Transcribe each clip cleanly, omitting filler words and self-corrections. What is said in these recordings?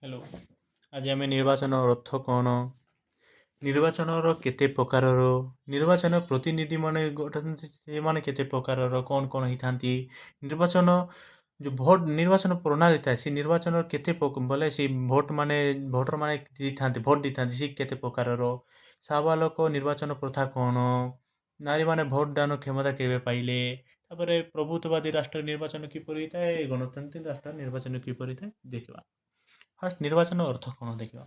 Hello. ଆଜି ଆମେ ନିର୍ବାଚନ ଅର୍ଥ କ'ଣ, ନିର୍ବାଚନର କେତେ ପ୍ରକାରର, ନିର୍ବାଚନ ପ୍ରତିନିଧିମାନେ ଗଠନ୍ତି ସେମାନେ କେତେ ପ୍ରକାରର, କ'ଣ କ'ଣ ହେଇଥାନ୍ତି, ନିର୍ବାଚନ ଯେଉଁ ଭୋଟ ନିର୍ବାଚନ ପ୍ରଣାଳୀ ଥାଏ ସେ ନିର୍ବାଚନର କେତେ ବୋଲେ ସେ ଭୋଟରମାନେ ଭୋଟ ଦେଇଥାନ୍ତି ସେ କେତେ ପ୍ରକାରର, ସାବାଲକ ନିର୍ବାଚନ ପ୍ରଥା କ'ଣ, ନାରୀମାନେ ଭୋଟ ଦାନ କ୍ଷମତା କେବେ ପାଇଲେ, ତାପରେ ପ୍ରଭୁତ୍ୱବାଦୀ ରାଷ୍ଟ୍ର ନିର୍ବାଚନ କିପରି ହେଇଥାଏ, ଗଣତାନ୍ତ୍ରିକ ରାଷ୍ଟ୍ର ନିର୍ବାଚନ କିପରି ହେଇଥାଏ ଦେଖିବା। ଫାର୍ଷ୍ଟ ନିର୍ବାଚନ ଅର୍ଥ କ'ଣ ଦେଖିବା।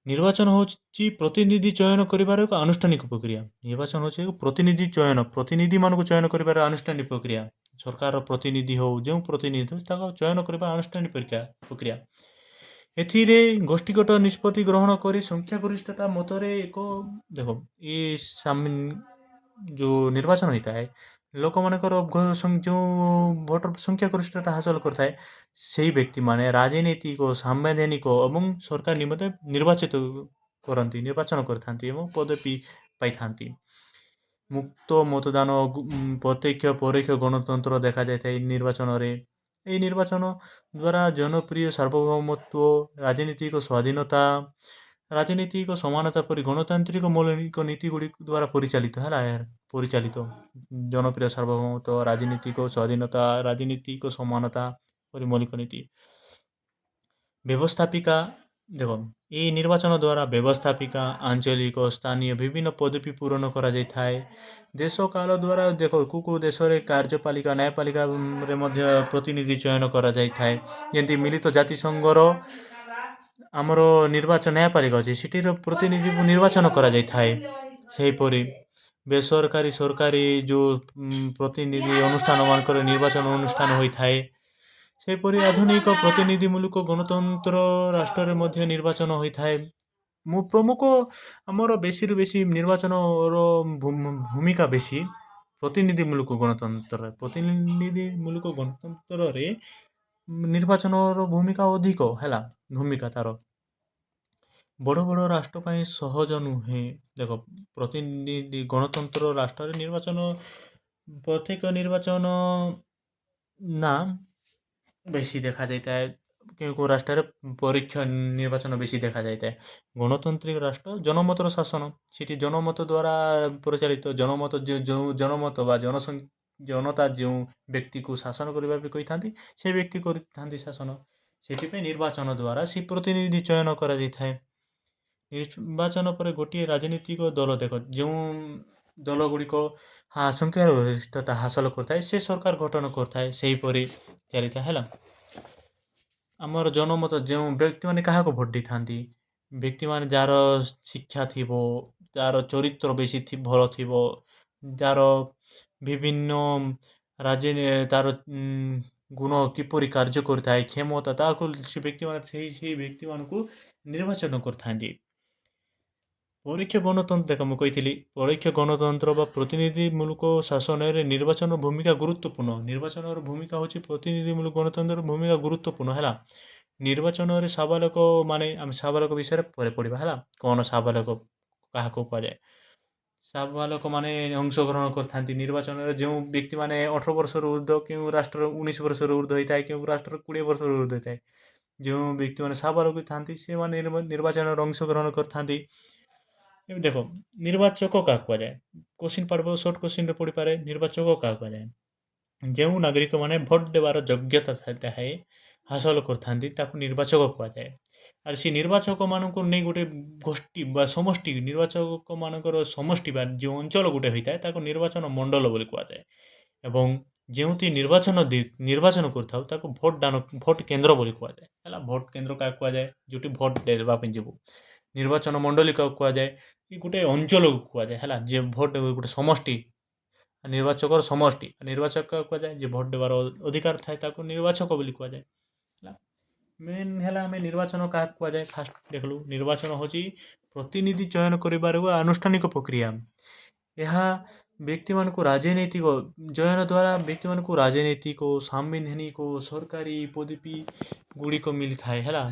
ନିର୍ବାଚନ ହେଉଛି ପ୍ରତିନିଧି ଚୟନ କରିବାର ଏକ ଆନୁଷ୍ଠାନିକ ପ୍ରକ୍ରିୟା। ନିର୍ବାଚନ ହେଉଛି ଏକ ପ୍ରତିନିଧି ଚୟନ, ପ୍ରତିନିଧିମାନଙ୍କୁ ଚୟନ କରିବାର ଆନୁଷ୍ଠାନିକ ପ୍ରକ୍ରିୟା। ସରକାରର ପ୍ରତିନିଧି ହେଉ ଯେଉଁ ପ୍ରତିନିଧି ହେଉ ତାକୁ ଚୟନ କରିବା ଆନୁଷ୍ଠାନିକ ପ୍ରକ୍ରିୟା। ଏଥିରେ ଗୋଷ୍ଠୀଗତ ନିଷ୍ପତ୍ତି ଗ୍ରହଣ କରି ସଂଖ୍ୟାଗରିଷ୍ଠତା ମତରେ ଏକ ଦେଖ ଏ ଯେଉଁ ନିର୍ବାଚନ ହେଇଥାଏ ଲୋକମାନଙ୍କର ଯେଉଁ ଭୋଟର ସଂଖ୍ୟାଗରିଷ୍ଠତା ହାସଲ କରିଥାଏ ସେହି ବ୍ୟକ୍ତିମାନେ ରାଜନୈତିକ, ସାମ୍ବିଧାନିକ ଏବଂ ସରକାର ନିମନ୍ତେ ନିର୍ବାଚନ କରିଥାନ୍ତି ଏବଂ ପଦବୀ ପାଇଥାନ୍ତି। ମୁକ୍ତ ମତଦାନ, ପ୍ରତ୍ୟକ୍ଷ ପରୋକ୍ଷ ଗଣତନ୍ତ୍ର ଦେଖାଯାଇଥାଏ ନିର୍ବାଚନରେ। ଏହି ନିର୍ବାଚନ ଦ୍ୱାରା ଜନପ୍ରିୟ ସାର୍ବଭୌମତ୍ୱ, ରାଜନୈତିକ ସ୍ୱାଧୀନତା, ରାଜନୈତିକ ସମାନତା ପରି ଗଣତାନ୍ତ୍ରିକ ମୌଳିକ ନୀତିଗୁଡ଼ିକ ଦ୍ୱାରା ପରିଚାଳିତ ଜନପ୍ରିୟ ସାର୍ବଭୌମତ୍ୱ, ରାଜନୈତିକ ସ୍ୱାଧୀନତା, ରାଜନୈତିକ ସମାନତା ପରି ମୌଳିକ ନୀତି। ବ୍ୟବସ୍ଥାପିକା ଦେଖ ଏହି ନିର୍ବାଚନ ଦ୍ୱାରା ବ୍ୟବସ୍ଥାପିକା, ଆଞ୍ଚଳିକ, ସ୍ଥାନୀୟ ବିଭିନ୍ନ ପଦବୀ ପୂରଣ କରାଯାଇଥାଏ। ଦେଶ କାଳ ଦ୍ୱାରା ଦେଖ କେଉଁ ଦେଶରେ କାର୍ଯ୍ୟପାଳିକା, ନ୍ୟାୟପାଳିକାରେ ମଧ୍ୟ ପ୍ରତିନିଧି ଚୟନ କରାଯାଇଥାଏ। ଯେମିତି ମିଳିତ ଜାତିସଂଘର ଆମର ନ୍ୟାୟପାଳିକା ଅଛି ସେଠିର ପ୍ରତିନିଧିକୁ ନିର୍ବାଚନ କରାଯାଇଥାଏ। ସେହିପରି ବେସରକାରୀ, ସରକାରୀ ଯେଉଁ ପ୍ରତିନିଧି ଅନୁଷ୍ଠାନମାନଙ୍କର ନିର୍ବାଚନ ଅନୁଷ୍ଠାନ ହୋଇଥାଏ। ସେହିପରି ଆଧୁନିକ ପ୍ରତିନିଧିମୂଳକ ଗଣତନ୍ତ୍ର ରାଷ୍ଟ୍ରରେ ମଧ୍ୟ ନିର୍ବାଚନ ହୋଇଥାଏ। ପ୍ରମୁଖ ଆମର ବେଶୀରୁ ବେଶୀ ନିର୍ବାଚନର ଭୂମିକା ବେଶୀ ପ୍ରତିନିଧିମୂଳକ ଗଣତନ୍ତ୍ରରେ ନିର୍ବାଚନର ଭୂମିକା ଅଧିକ ହେଲା। ଭୂମିକା ତାର ବଡ଼ ବଡ଼ ରାଷ୍ଟ୍ର ପାଇଁ ସହଜ ନୁହେଁ। ଦେଖ ପ୍ରତିନିଧି ଗଣତନ୍ତ୍ର ରାଷ୍ଟ୍ରରେ ପ୍ରତ୍ୟେକ ନିର୍ବାଚନ ନା ବେଶୀ ଦେଖାଯାଇଥାଏ। କେଉଁ ରାଷ୍ଟ୍ରରେ ପରୋକ୍ଷ ନିର୍ବାଚନ ବେଶୀ ଦେଖାଯାଇଥାଏ। ଗଣତାନ୍ତ୍ରିକ ରାଷ୍ଟ୍ର ଜନମତର ଶାସନ, ସେଠି ଜନମତ ଦ୍ୱାରା ପରିଚାଳିତ। ଜନମତ ବା ଜନତା ଯେଉଁ ବ୍ୟକ୍ତିକୁ ଶାସନ କରିବା ପାଇଁ କହିଥାନ୍ତି ସେ ବ୍ୟକ୍ତି କରିଥାନ୍ତି ଶାସନ। ସେଥିପାଇଁ ନିର୍ବାଚନ ଦ୍ୱାରା ସେ ପ୍ରତିନିଧି ଚୟନ କରାଯାଇଥାଏ। ନିର୍ବାଚନ ପରେ ଗୋଟିଏ ରାଜନୈତିକ ଦଳ ଦେଖ ଯେଉଁ ଦଳଗୁଡ଼ିକ ସଂଖ୍ୟାଗରିଷ୍ଠତା ହାସଲ କରିଥାଏ ସେ ସରକାର ଗଠନ କରିଥାଏ। ସେହିପରି ଚାଲିଥାଏ ହେଲା। ଆମର ଜନମତ ଯେଉଁ ବ୍ୟକ୍ତିମାନେ କାହାକୁ ଭୋଟ ଦେଇଥାନ୍ତି, ବ୍ୟକ୍ତିମାନେ ଯାହାର ଶିକ୍ଷା ଥିବ, ଯାହାର ଚରିତ୍ର ବେଶୀ ଭଲ ଥିବ, ଯାହାର ବିଭିନ୍ନ ତାର ଗୁଣ କିପରି କାର୍ଯ୍ୟ କରିଥାଏ, କ୍ଷମତା ତାହାକୁ ସେ ବ୍ୟକ୍ତିମାନଙ୍କୁ ନିର୍ବାଚନ କରିଥାନ୍ତି। ପରୋକ୍ଷ ଗଣତନ୍ତ୍ର ଦେଖ ମୁଁ କହିଥିଲି ପରୋକ୍ଷ ଗଣତନ୍ତ୍ର ବା ପ୍ରତିନିଧିମୂଳକ ଶାସନରେ ନିର୍ବାଚନ ଭୂମିକା ଗୁରୁତ୍ୱପୂର୍ଣ୍ଣ। ନିର୍ବାଚନର ଭୂମିକା ହେଉଛି ପ୍ରତିନିଧିମୂଳକ ଗଣତନ୍ତ୍ରର ଭୂମିକା ଗୁରୁତ୍ୱପୂର୍ଣ୍ଣ ହେଲା। ନିର୍ବାଚନରେ ଆମେ ସାବାଲକ ବିଷୟରେ ପରେ ପଢ଼ିବା ହେଲା। କ'ଣ ସାବାଲକ କାହାକୁ କୁହାଯାଏ? ସାବାଲକମାନେ ଅଂଶଗ୍ରହଣ କରିଥାନ୍ତି ନିର୍ବାଚନରେ। ଯେଉଁ ବ୍ୟକ୍ତିମାନେ 18 ବର୍ଷରୁ ଉର୍ଦ୍ଧ୍ୱ, କେଉଁ ରାଷ୍ଟ୍ରର 19 ବର୍ଷରୁ ଉର୍ଦ୍ଧ୍ୱ ହୋଇଥାଏ, କେଉଁ ରାଷ୍ଟ୍ରର 20 ବର୍ଷରୁ ଉର୍ଦ୍ଧ୍ୱ ହୋଇଥାଏ। ଯେଉଁ ବ୍ୟକ୍ତିମାନେ ସାବାଲକ ଥାନ୍ତି ସେମାନେ ନିର୍ବାଚନରେ ଅଂଶଗ୍ରହଣ କରିଥାନ୍ତି। ଏବେ ଦେଖ ନିର୍ବାଚକ କାହାକୁ କୁହାଯାଏ? କୋଶ୍ଚିନ୍ ପଢ଼ିବ, ସର୍ଟ କୋଶ୍ଚିନ୍ରେ ପଡ଼ିପାରେ। ନିର୍ବାଚକ କାହାକୁ କୁହାଯାଏ? ଯେଉଁ ନାଗରିକମାନେ ଭୋଟ ଦେବାର ଯୋଗ୍ୟତା ଥାଏ ହାସଲ କରିଥାନ୍ତି ତାକୁ ନିର୍ବାଚକ କୁହାଯାଏ। ଆର୍ ସେ ନିର୍ବାଚକମାନଙ୍କୁ ନେଇ ଗୋଟେ ଗୋଷ୍ଠୀ ବା ସମଷ୍ଟି, ନିର୍ବାଚକମାନଙ୍କର ସମଷ୍ଟି ବା ଯେଉଁ ଅଞ୍ଚଳ ଗୋଟେ ହୋଇଥାଏ ତାକୁ ନିର୍ବାଚନ ମଣ୍ଡଳ ବୋଲି କୁହାଯାଏ। ଏବଂ ଯେଉଁଠି ନିର୍ବାଚନ କରିଥାଉ ତାକୁ ଭୋଟ କେନ୍ଦ୍ର ବୋଲି କୁହାଯାଏ ହେଲା। ଭୋଟ କେନ୍ଦ୍ର କାହାକୁ କୁହାଯାଏ? ଯେଉଁଠି ଭୋଟ ଦେବା ପାଇଁ ଯିବୁ। ନିର୍ବାଚନ ମଣ୍ଡଳୀ କାହାକୁ କୁହାଯାଏ? ଗୋଟେ ଅଞ୍ଚଳକୁ କୁହାଯାଏ ହେଲା। ଯେ ଭୋଟ ଗୋଟେ ସମଷ୍ଟି, ନିର୍ବାଚକର ସମଷ୍ଟି। ନିର୍ବାଚକ କାହାକୁ କୁହାଯାଏ? ଯେ ଭୋଟ ଦେବାର ଅଧିକାର ଥାଏ ତାକୁ ନିର୍ବାଚକ ବୋଲି କୁହାଯାଏ ହେଲା। ମେନ୍ ହେଲା ଆମେ ନିର୍ବାଚନ କାହାକୁ କୁହାଯାଏ ଫାଷ୍ଟ ଦେଖିଲୁ। ନିର୍ବାଚନ ହେଉଛି ପ୍ରତିନିଧି ଚୟନ କରିବାର ଆନୁଷ୍ଠାନିକ ପ୍ରକ୍ରିୟା। ଏହା ବ୍ୟକ୍ତିମାନଙ୍କୁ ରାଜନୈତିକ ସାମ୍ବିଧାନିକ ସରକାରୀ ପଦବୀ ଗୁଡ଼ିକ ମିଳିଥାଏ ହେଲା।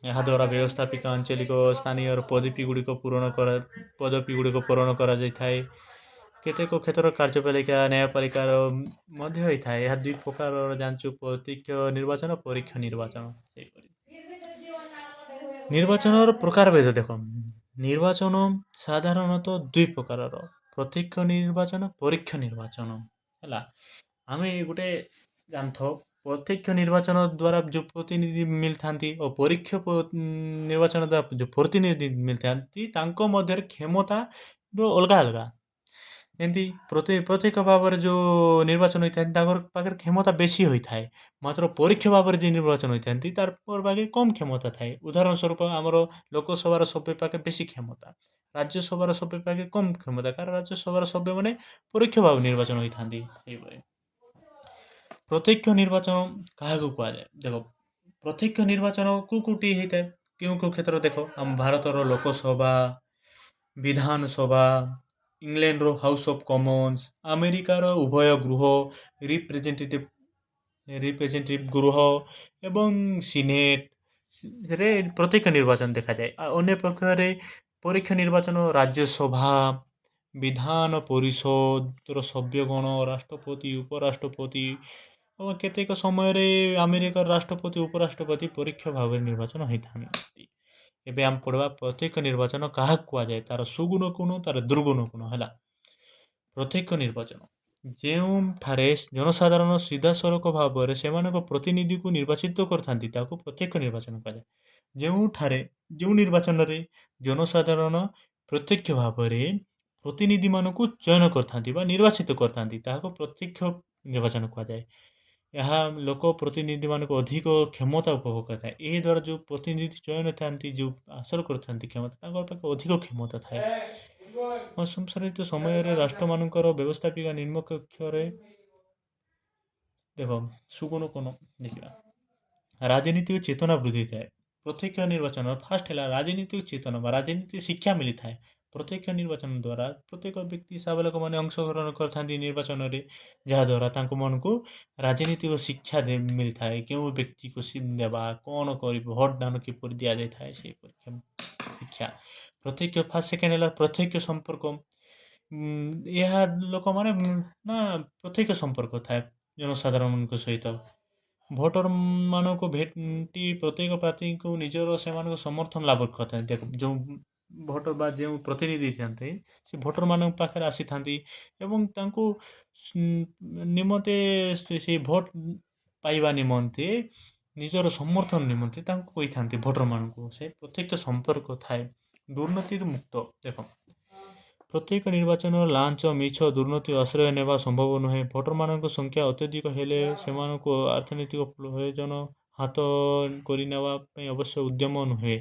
ଏହାଦ୍ୱାରା ବ୍ୟବସ୍ଥାପିକା, ଆଞ୍ଚଳିକ, ସ୍ଥାନୀୟ ପଦବୀ ଗୁଡ଼ିକ ପୂରଣ କରାଯାଇଥାଏ। କେତେକ କ୍ଷେତ୍ରରେ କାର୍ଯ୍ୟପାଳିକା, ନ୍ୟାୟପାଳିକାର ମଧ୍ୟ ହୋଇଥାଏ। ଏହା ଦୁଇ ପ୍ରକାରର ଜାଣିଛୁ, ପ୍ରତ୍ୟକ୍ଷ ନିର୍ବାଚନ, ପରୋକ୍ଷ ନିର୍ବାଚନ। ସେହିପରି ନିର୍ବାଚନର ପ୍ରକାରଭେଦ ଦେଖ। ନିର୍ବାଚନ ସାଧାରଣତଃ ଦୁଇ ପ୍ରକାରର, ପ୍ରତ୍ୟକ୍ଷ ନିର୍ବାଚନ, ପରୋକ୍ଷ ନିର୍ବାଚନ। ହେଲା, ଆମେ ଗୋଟେ ଜାଣିଥାଉ ପ୍ରତ୍ୟକ୍ଷ ନିର୍ବାଚନ ଦ୍ୱାରା ଯେଉଁ ପ୍ରତିନିଧି ମିଳିଥାନ୍ତି ଓ ପରୋକ୍ଷ ନିର୍ବାଚନ ଦ୍ୱାରା ଯେଉଁ ପ୍ରତିନିଧି ମିଳିଥାନ୍ତି ତାଙ୍କ ମଧ୍ୟରେ କ୍ଷମତା ଅଲଗା ଅଲଗା। ଏମିତି ପ୍ରତ୍ୟକ୍ଷ ଭାବରେ ଯେଉଁ ନିର୍ବାଚନ ହୋଇଥାନ୍ତି ତାଙ୍କର ପାଖରେ କ୍ଷମତା ବେଶୀ ହୋଇଥାଏ, ମାତ୍ର ପରୋକ୍ଷ ଭାବରେ ଯିଏ ନିର୍ବାଚନ ହୋଇଥାନ୍ତି ତାର ପାଖେ କମ୍ କ୍ଷମତା ଥାଏ। ଉଦାହରଣ ସ୍ୱରୂପ ଆମର ଲୋକସଭାର ସଭ୍ୟ ପାଖେ ବେଶୀ କ୍ଷମତା, ରାଜ୍ୟସଭାର ସଭ୍ୟ ପାଖେ କମ୍ କ୍ଷମତା, କାରଣ ରାଜ୍ୟସଭାର ସଭ୍ୟମାନେ ପରୋକ୍ଷ ଭାବେ ନିର୍ବାଚନ ହୋଇଥାନ୍ତି। ଏହିପରି ପ୍ରତ୍ୟକ୍ଷ ନିର୍ବାଚନ କାହାକୁ କୁହାଯାଏ? ଦେଖ, ପ୍ରତ୍ୟକ୍ଷ ନିର୍ବାଚନ କୋଉଠି ହେଇଥାଏ, କେଉଁ କେଉଁ କ୍ଷେତ୍ରରେ ଦେଖ, ଆମ ଭାରତର ଲୋକସଭା, ବିଧାନସଭା, ଇଂଲଣ୍ଡର ହାଉସ୍ ଅଫ୍ କମନ୍ସ, ଆମେରିକାର ଉଭୟ ଗୃହ, ରିପ୍ରେଜେଣ୍ଟେଟିଭ୍ ଗୃହ ଏବଂ ସିନେଟ୍ରେ ପ୍ରତ୍ୟକ୍ଷ ନିର୍ବାଚନ ଦେଖାଯାଏ। ଆଉ ଅନ୍ୟ ପକ୍ଷରେ ପରୋକ୍ଷ ନିର୍ବାଚନ ରାଜ୍ୟସଭା, ବିଧାନ ପରିଷଦର ସଭ୍ୟଗଣ, ରାଷ୍ଟ୍ରପତି, ଉପରାଷ୍ଟ୍ରପତି ଓ କେତେକ ସମୟରେ ଆମେରିକାର ରାଷ୍ଟ୍ରପତି, ଉପରାଷ୍ଟ୍ରପତି ପରୋକ୍ଷ ଭାବରେ ନିର୍ବାଚନ ହୋଇଥାନ୍ତି। ଏବେ ଆମେ ପଢ଼ିବା ପ୍ରତ୍ୟକ୍ଷ ନିର୍ବାଚନ କାହାକୁ କୁହାଯାଏ, ତାର ସୁଗୁଣ କ'ଣ, ତାର ଦୁର୍ଗୁଣ କ'ଣ। ହେଲା, ପ୍ରତ୍ୟକ୍ଷ ନିର୍ବାଚନ ଯେଉଁଠାରେ ଜନସାଧାରଣ ସିଧାସଳଖ ଭାବରେ ସେମାନଙ୍କ ପ୍ରତିନିଧିକୁ ନିର୍ବାଚିତ କରିଥାନ୍ତି ତାକୁ ପ୍ରତ୍ୟକ୍ଷ ନିର୍ବାଚନ କୁହାଯାଏ। ଯେଉଁ ନିର୍ବାଚନରେ ଜନସାଧାରଣ ପ୍ରତ୍ୟକ୍ଷ ଭାବରେ ପ୍ରତିନିଧିମାନଙ୍କୁ ଚୟନ କରିଥାନ୍ତି ବା ନିର୍ବାଚିତ କରିଥାନ୍ତି ତାହାକୁ ପ୍ରତ୍ୟକ୍ଷ ନିର୍ବାଚନ କୁହାଯାଏ। ଏହା ଲୋକ ପ୍ରତିନିଧିମାନଙ୍କୁ ଅଧିକ କ୍ଷମତା ଉପଭୋଗ କରିଥାଏ। ଏହି ଦ୍ୱାରା ଯେଉଁ ପ୍ରତିନିଧି ଚୟନ ଥାନ୍ତି, ଯେଉଁ ହାସଲ କରିଥାନ୍ତି କ୍ଷମତା, ତାଙ୍କ ପାଖେ ଅଧିକ କ୍ଷମତା ଥାଏ। ସଂସାରିତ ସମୟରେ ରାଷ୍ଟ୍ରମାନଙ୍କର ବ୍ୟବସ୍ଥାପିକା ନିମ୍ନକକ୍ଷରେ ଦେଖ, ସୁଗୁଣ କ'ଣ ଦେଖିବା। ରାଜନୀତିକ ଚେତନା ବୃଦ୍ଧି ଥାଏ। ପ୍ରତ୍ୟକ୍ଷ ନିର୍ବାଚନ ଫାଷ୍ଟ ହେଲା ରାଜନୀତିକ ଚେତନା ବା ରାଜନୀତି ଶିକ୍ଷା ମିଳିଥାଏ। ପ୍ରତ୍ୟକ୍ଷ ନିର୍ବାଚନ ଦ୍ୱାରା ପ୍ରତ୍ୟେକ ବ୍ୟକ୍ତି ଲୋକମାନେ ଅଂଶଗ୍ରହଣ କରିଥାନ୍ତି ନିର୍ବାଚନରେ, ଯାହାଦ୍ୱାରା ତାଙ୍କ ମନକୁ ରାଜନୀତିକ ଶିକ୍ଷା ମିଳିଥାଏ। କେଉଁ ବ୍ୟକ୍ତିକୁ ଦେବା, କ'ଣ କରିବ, ଭୋଟ ଦାନ କିପରି ଦିଆଯାଇଥାଏ, ସେହିପରି ଶିକ୍ଷା। ପ୍ରତ୍ୟକ୍ଷ ଫାଷ୍ଟ ସେକେଣ୍ଡ ହେଲା ପ୍ରତ୍ୟକ୍ଷ ସମ୍ପର୍କ। ଏହା ଲୋକମାନେ ନା ପ୍ରତ୍ୟକ୍ଷ ସମ୍ପର୍କ ଥାଏ ଜନସାଧାରଣଙ୍କ ସହିତ। ଭୋଟରମାନଙ୍କୁ ଭେଟି ପ୍ରତ୍ୟେକ ପ୍ରାର୍ଥୀଙ୍କୁ ନିଜର ସେମାନଙ୍କ ସମର୍ଥନ ଲାଭ କରିଥାନ୍ତି। ଦେଖ, ଯେଉଁ ଭୋଟର ବା ଯେଉଁ ପ୍ରତିନିଧି ଥାନ୍ତି ସେ ଭୋଟରମାନଙ୍କ ପାଖରେ ଆସିଥାନ୍ତି ଏବଂ ତାଙ୍କୁ ନିମନ୍ତେ ସେ ଭୋଟ ପାଇବା ନିମନ୍ତେ ନିଜର ସମର୍ଥନ ନିମନ୍ତେ ତାଙ୍କୁ କହିଥାନ୍ତି ଭୋଟରମାନଙ୍କୁ। ସେ ପ୍ରତ୍ୟକ୍ଷ ସମ୍ପର୍କ ଥାଏ। ଦୁର୍ନୀତିରୁ ମୁକ୍ତ। ଦେଖ, ପ୍ରତ୍ୟେକ ନିର୍ବାଚନ ଲାଞ୍ଚ, ମିଛ, ଦୁର୍ନୀତି ଆଶ୍ରୟ ନେବା ସମ୍ଭବ ନୁହେଁ। ଭୋଟରମାନଙ୍କ ସଂଖ୍ୟା ଅତ୍ୟଧିକ ହେଲେ ସେମାନଙ୍କୁ ଅର୍ଥନୈତିକ ପ୍ରୟୋଜନ ହାତ କରିନେବା ପାଇଁ ଅବଶ୍ୟ ଉଦ୍ୟମ ନୁହେଁ,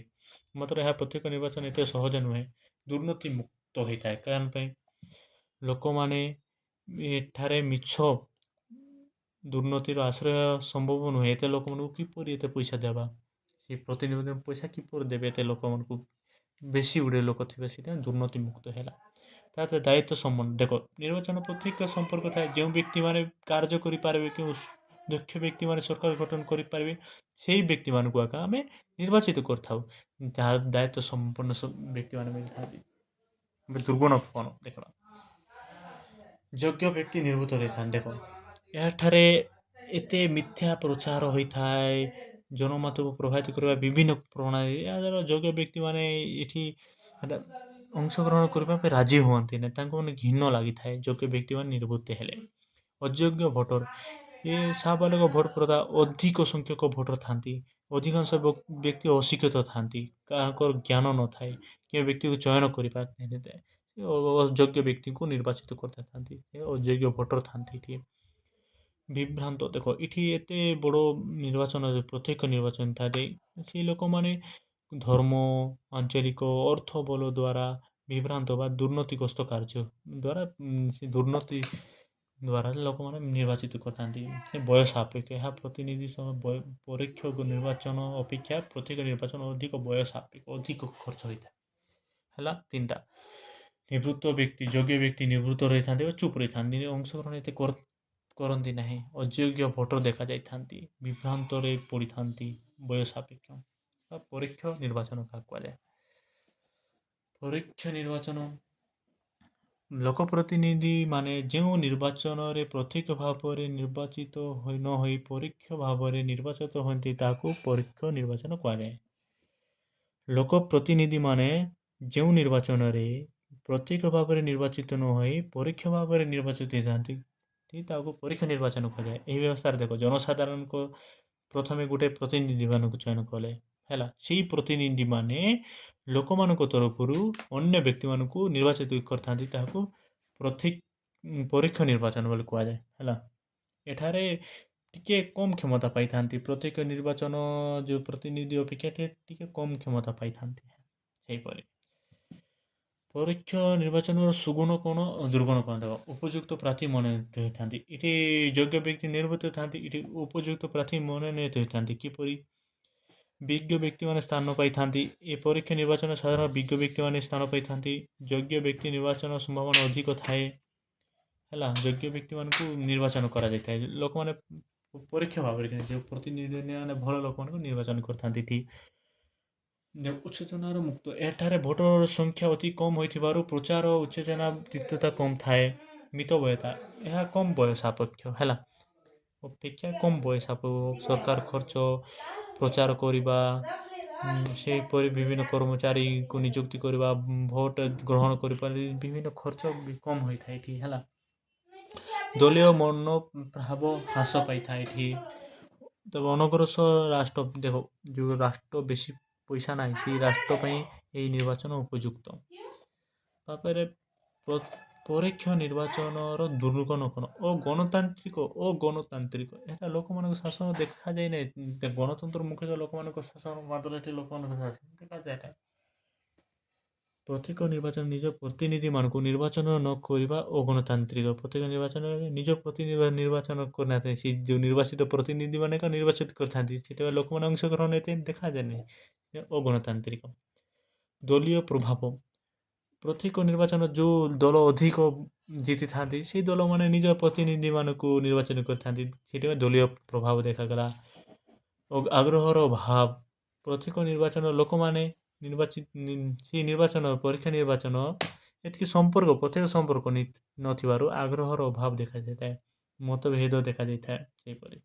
ମାତ୍ର ଏହା ପ୍ରତ୍ୟେକ ନିର୍ବାଚନ ଏତେ ସହଜ ନୁହେଁ। ଦୁର୍ନୀତି ମୁକ୍ତ ହୋଇଥାଏ, କାରଣ ପାଇଁ ଲୋକମାନେ ଏଠାରେ ମିଛ ଦୁର୍ନୀତିର ଆଶ୍ରୟ ସମ୍ଭବ ନୁହେଁ। ଏତେ ଲୋକମାନଙ୍କୁ କିପରି ଏତେ ପଇସା ଦେବା, ସେ ପ୍ରତିନିଧି ପଇସା କିପରି ଦେବେ ଏତେ ଲୋକମାନଙ୍କୁ, ବେଶୀ ଗୁଡ଼ିଏ ଲୋକ ଥିବେ, ସେଇଟା ଦୁର୍ନୀତି ମୁକ୍ତ ହେଲା। ତାପରେ ଦାୟିତ୍ୱ ସମ୍ବନ୍ଧ। ଦେଖ, ନିର୍ବାଚନ ପ୍ରତ୍ୟକ୍ଷ ସମ୍ପର୍କ ଥାଏ। ଯେଉଁ ବ୍ୟକ୍ତିମାନେ କାର୍ଯ୍ୟ କରିପାରିବେ, କେଉଁ ଦକ୍ଷ ବ୍ୟକ୍ତିମାନେ ସରକାର ଗଠନ କରିପାରିବେ, ସେହି ବ୍ୟକ୍ତିମାନଙ୍କୁ ଆକା ଆମେ ନିର୍ବାଚିତ କରିଥାଉ, ଯାହା ଦାୟିତ୍ୱ ସମ୍ପନ୍ନ ବ୍ୟକ୍ତିମାନେ ମିଳିଥାନ୍ତି। ଦୁର୍ଗୁଣ କ'ଣ ଦେଖିବା। ଯୋଗ୍ୟ ବ୍ୟକ୍ତି ନିର୍ବାଚିତ ରହିଥାନ୍ତି। ଦେଖ, ଏହାଠାରେ ଏତେ ମିଥ୍ୟା ପ୍ରଚାର ହୋଇଥାଏ, ଜନମତକୁ ପ୍ରଭାବିତ କରିବା ବିଭିନ୍ନ ପ୍ରଣାଳୀ। ଏହାଦ୍ୱାରା ଯୋଗ୍ୟ ବ୍ୟକ୍ତିମାନେ ଏଠି ଅଂଶଗ୍ରହଣ କରିବା ପାଇଁ ରାଜି ହୁଅନ୍ତି ନାହିଁ, ତାଙ୍କୁ ମାନେ ଘିନ୍ନ ଲାଗିଥାଏ ଯୋଗ୍ୟ ବ୍ୟକ୍ତିମାନେ ନିର୍ବାଚିତ ହେଲେ। ଅଯୋଗ୍ୟ ଭୋଟର, ଏ ସାବାଳକ ଭୋଟ ପ୍ରଥା, ଅଧିକ ସଂଖ୍ୟକ ଭୋଟର ଥାନ୍ତି। ଅଧିକାଂଶ ବ୍ୟକ୍ତି ଅଶିକ୍ଷିତ ଥାନ୍ତି, କାହାଙ୍କର ଜ୍ଞାନ ନଥାଏ, କେଉଁ ବ୍ୟକ୍ତିକୁ ଚୟନ କରିପାରିନଥାଏ, ଅଯୋଗ୍ୟ ବ୍ୟକ୍ତିଙ୍କୁ ନିର୍ବାଚିତ କରିଥାନ୍ତି। ଅଯୋଗ୍ୟ ଭୋଟର ଥାନ୍ତି ଏଠି। ବିଭ୍ରାନ୍ତ। ଦେଖ, ଏଠି ଏତେ ବଡ଼ ନିର୍ବାଚନ, ପ୍ରତ୍ୟକ୍ଷ ନିର୍ବାଚନ ଥାଏ, ସେ ଲୋକମାନେ ଧର୍ମ, ଆଞ୍ଚଳିକ ଅର୍ଥ ବଳ ଦ୍ୱାରା ବିଭ୍ରାନ୍ତ ବା ଦୁର୍ନୀତିଗ୍ରସ୍ତ କାର୍ଯ୍ୟ ଦ୍ୱାରା ସେ ଦୁର୍ନୀତି ଦ୍ୱାରା ଲୋକମାନେ ନିର୍ବାଚିତ କରିଥାନ୍ତି। ବୟସ ସାପେକ୍ଷ। ଏହା ପ୍ରତିନିଧି ପରୋକ୍ଷ ନିର୍ବାଚନ ଅପେକ୍ଷା ପ୍ରତ୍ୟକ୍ଷ ନିର୍ବାଚନ ଅଧିକ ବୟସ ସାପେକ୍ଷ, ଅଧିକ ଖର୍ଚ୍ଚ ହୋଇଥାଏ। ହେଲା, ତିନିଟା। ନିବୃତ୍ତ ବ୍ୟକ୍ତି, ଯୋଗ୍ୟ ବ୍ୟକ୍ତି ନିବୃତ୍ତ ରହିଥାନ୍ତି ବା ଚୁପ୍ ରହିଥାନ୍ତି, ଅଂଶଗ୍ରହଣ ଏତେ କରନ୍ତି ନାହିଁ। ଅଯୋଗ୍ୟ ଭୋଟର ଦେଖାଯାଇଥାନ୍ତି, ବିଭ୍ରାନ୍ତରେ ପଡ଼ିଥାନ୍ତି, ବୟସ ସାପେକ୍ଷ। ପରୋକ୍ଷ ନିର୍ବାଚନ କାହାକୁ କୁହାଯାଏ? ପରୋକ୍ଷ ନିର୍ବାଚନ ଲୋକପ୍ରତିନିଧି ମାନେ ଯେଉଁ ନିର୍ବାଚନରେ ପ୍ରତ୍ୟକ୍ଷ ଭାବରେ ନିର୍ବାଚିତ ନ ହୋଇ ପରୋକ୍ଷ ଭାବରେ ନିର୍ବାଚିତ ହୁଅନ୍ତି ତାହାକୁ ପରୋକ୍ଷ ନିର୍ବାଚନ କୁହାଯାଏ। ଲୋକ ପ୍ରତିନିଧିମାନେ ଯେଉଁ ନିର୍ବାଚନରେ ପ୍ରତ୍ୟକ୍ଷ ଭାବରେ ନିର୍ବାଚିତ ନ ହୋଇ ପରୋକ୍ଷ ଭାବରେ ନିର୍ବାଚିତ ହୋଇଥାନ୍ତି, ଠିକ୍ ତାହାକୁ ପରୋକ୍ଷ ନିର୍ବାଚନ କୁହାଯାଏ। ଏହି ବ୍ୟବସ୍ଥାରେ ଦେଖ, ଜନସାଧାରଣଙ୍କ ପ୍ରଥମେ ଗୋଟେ ପ୍ରତିନିଧିମାନଙ୍କୁ ଚୟନ କଲେ, ହେଲା, ସେଇ ପ୍ରତିନିଧିମାନେ ଲୋକମାନଙ୍କ ତରଫରୁ ଅନ୍ୟ ବ୍ୟକ୍ତିମାନଙ୍କୁ ନିର୍ବାଚିତ କରିଥାନ୍ତି, ତାହାକୁ ପରୋକ୍ଷ ନିର୍ବାଚନ ବୋଲି କୁହାଯାଏ, ହେଲା। ଏଠାରେ ଟିକେ କମ୍ କ୍ଷମତା ପାଇଥାନ୍ତି, ପ୍ରତ୍ୟକ୍ଷ ନିର୍ବାଚନ ଯେଉଁ ପ୍ରତିନିଧି ଅପେକ୍ଷା ଟିକେ କମ୍ କ୍ଷମତା ପାଇଥାନ୍ତି। ସେହିପରି ପରୋକ୍ଷ ନିର୍ବାଚନର ସୁଗୁଣ କ'ଣ ଦୁର୍ଗୁଣ କ'ଣ? ଦେଖ, ଉପଯୁକ୍ତ ପ୍ରାର୍ଥୀ ମନୋନୀତ ହୋଇଥାନ୍ତି। ଏଠି ଯୋଗ୍ୟ ବ୍ୟକ୍ତି ନିର୍ବାଚିତ ଥାନ୍ତି, ଏଠି ଉପଯୁକ୍ତ ପ୍ରାର୍ଥୀ ମନୋନୀତ ହୋଇଥାନ୍ତି। କିପରି? ବିଜ୍ଞ ବ୍ୟକ୍ତିମାନେ ସ୍ଥାନ ପାଇଥାନ୍ତି। ଏ ପରୋକ୍ଷ ନିର୍ବାଚନ ସାଧାରଣ ବିଜ୍ଞ ବ୍ୟକ୍ତିମାନେ ସ୍ଥାନ ପାଇଥାନ୍ତି। ଯୋଗ୍ୟ ବ୍ୟକ୍ତି ନିର୍ବାଚନ ସମ୍ଭାବନା ଅଧିକ ଥାଏ, ହେଲା। ଯୋଗ୍ୟ ବ୍ୟକ୍ତିମାନଙ୍କୁ ନିର୍ବାଚନ କରାଯାଇଥାଏ। ଲୋକମାନେ ପରୋକ୍ଷ ଭାବରେ ଯେଉଁ ପ୍ରତିନିଧିମାନେ ଭଲ ଲୋକମାନଙ୍କୁ ନିର୍ବାଚନ କରିଥାନ୍ତି। ଏଠି ଉତ୍ତେଜନାର ମୁକ୍ତ, ଏଠାରେ ଭୋଟର ସଂଖ୍ୟା ଅତି କମ୍ ହୋଇଥିବାରୁ ପ୍ରଚାର ଉତ୍ତେଜନା ତିକ୍ତତା କମ୍ ଥାଏ। ମିତବ୍ୟୟତା, ଏହା କମ୍ ବୟସ ସାପେକ୍ଷ, ହେଲା, ଅପେକ୍ଷା କମ୍ ବୟସ ସରକାର ଖର୍ଚ୍ଚ ପ୍ରଚାର କରିବା, ସେହିପରି ବିଭିନ୍ନ କର୍ମଚାରୀଙ୍କୁ ନିଯୁକ୍ତି କରିବା, ଭୋଟ ଗ୍ରହଣ କରିପାରିଲେ ବିଭିନ୍ନ ଖର୍ଚ୍ଚ କମ୍ ହୋଇଥାଏ ଏଠି, ହେଲା। ଦଳୀୟ ମନୋଭାବ ହ୍ରାସ ପାଇଥାଏ ଏଠି। ତେବେ ଅନଗ୍ରସର ରାଷ୍ଟ୍ର, ଦେଖ, ଯେଉଁ ରାଷ୍ଟ୍ର ବେଶୀ ପଇସା ନାହିଁ, ସେଇ ରାଷ୍ଟ୍ର ପାଇଁ ଏହି ନିର୍ବାଚନ ଉପଯୁକ୍ତ। ତାପରେ ପରୋକ୍ଷ ନିର୍ବାଚନର ଦୁର୍ଗୁଣ କ'ଣ? ଅଗଣତାନ୍ତ୍ରିକ, ଏହା ଲୋକମାନଙ୍କ ଶାସନ ଦେଖାଯାଇ ନାହିଁ। ଗଣତନ୍ତ୍ର ମୁଖ୍ୟତଃ ଲୋକମାନଙ୍କ ଶାସନ, ମାତ୍ର ଏଠି ଲୋକମାନଙ୍କ ଶାସନ ଦେଖାଯାଏ ନାହିଁ। ପ୍ରତ୍ୟେକ ନିର୍ବାଚନ ନିଜ ପ୍ରତିନିଧିମାନଙ୍କୁ ନିର୍ବାଚନ ନ କରିବା ଅଗଣତାନ୍ତ୍ରିକ। ପ୍ରତ୍ୟେକ ନିର୍ବାଚନରେ ନିଜ ପ୍ରତିନିଧି ନିର୍ବାଚନ କରିନଥାଏ, ସେ ଯେଉଁ ନିର୍ବାଚିତ ପ୍ରତିନିଧିମାନେ ନିର୍ବାଚିତ କରିଥାନ୍ତି, ସେଥିପାଇଁ ଲୋକମାନେ ଅଂଶଗ୍ରହଣ ଏତେ ଦେଖାଯାଏ ନାହିଁ, ଅଗଣତାନ୍ତ୍ରିକ। ଦଳୀୟ ପ୍ରଭାବ, ପ୍ରତ୍ୟେକ ନିର୍ବାଚନ ଯେଉଁ ଦଳ ଅଧିକ ଜିତିଥାନ୍ତି, ସେଇ ଦଳମାନେ ନିଜ ପ୍ରତିନିଧିମାନଙ୍କୁ ନିର୍ବାଚନ କରିଥାନ୍ତି, ସେଥିପାଇଁ ଦଳୀୟ ପ୍ରଭାବ ଦେଖାଗଲା। ଆଗ୍ରହର ଅଭାବ, ପ୍ରତ୍ୟେକ ନିର୍ବାଚନ ଲୋକମାନେ ସେଇ ନିର୍ବାଚନ ପରୀକ୍ଷା ନିର୍ବାଚନ ଏତିକି ପ୍ରତ୍ୟେକ ସମ୍ପର୍କ ନଥିବାରୁ ଆଗ୍ରହର ଅଭାବ ଦେଖାଯାଇଥାଏ, ମତଭେଦ ଦେଖାଯାଇଥାଏ। ସେହିପରି